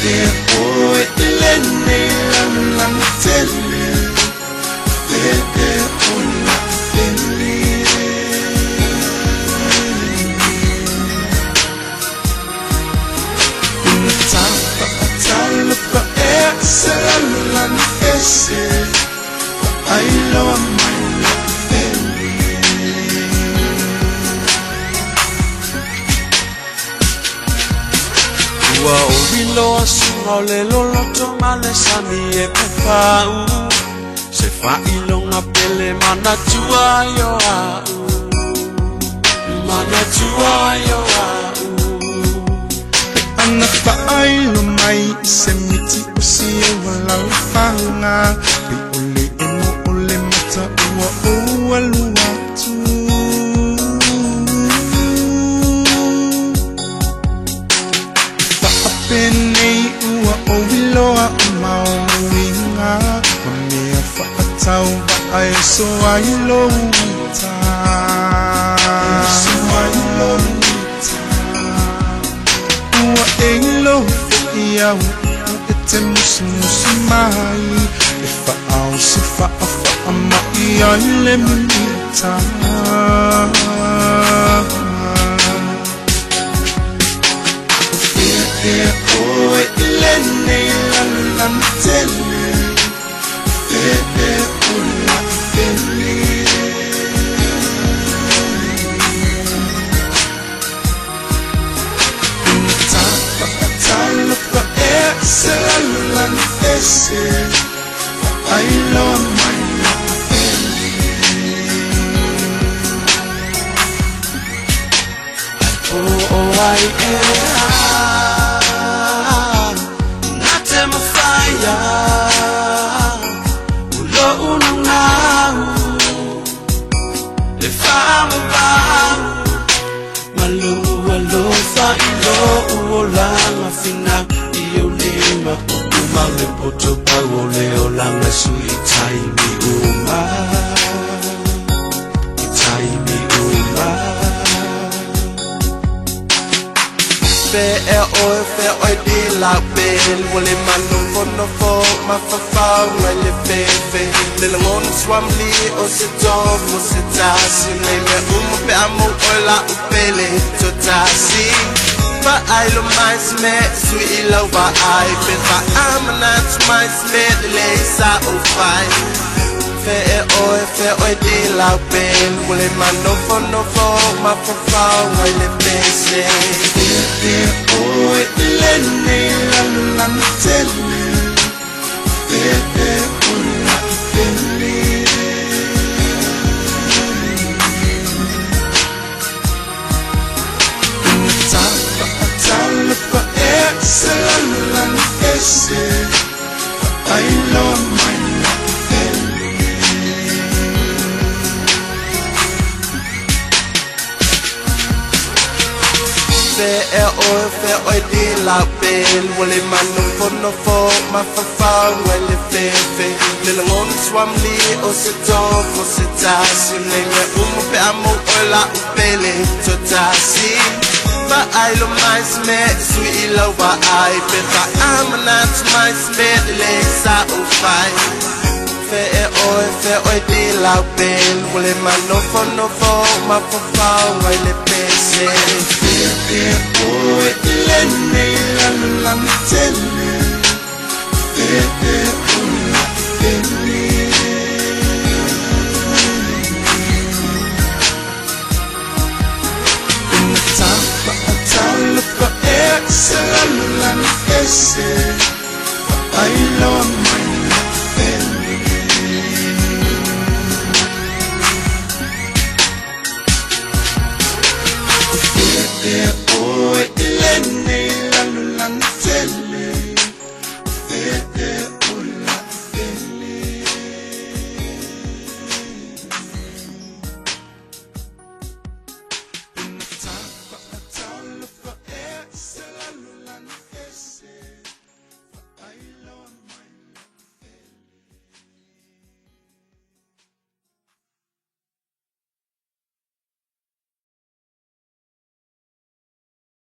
Oi lene lan tele una tele Talpa lan ese I love my Wow, bilo asunga lelo loto male sami e pupau Se fa ilonga pele mana tua yo au Mana tua yo au Ana fa ilo mai se miti usia wala fanga Pe ole emo ole mata ua ua luatu Penei ua o wiloa o mauinga Mamea whakatau wa ai so ai lo uta So ai lo uta Ua e lo iau e te musi musi mai E whaau se wha mai ai le munita Oi lene lan tele una tele Talpa ese lan ese I love my Oh I Olanga fina iyo lima Uma le poto pa ole olanga sui taimi uma Taimi uma Fe e oi di la bel Wole manu fono fo ma fa fa Wele fe fe Lele ngonu swam li o se tom o se tasi Neme pe amo ola upele to tasi But I love my smell, sweet love but I bet I'm not my smell, the lace out of fine. Fair oi, de la belle, will man no for my profile, while the best say. Oi, lene, lan tele, una tele. Talpa ese lan ese I love my tele Fe oi di la bel Wole manu fono fo ma fa fa Wele fe Lele ngonu swam li o se tom o se tasi Nenge pe amo ola upele to tasi But I love my smell, sweet love but I bet I'm not my smell, the legs are on fire Fair oi, de la belle Wole man no for my profile While the best say Oi, lene, lan tele una tele Talpa ese lan ese I love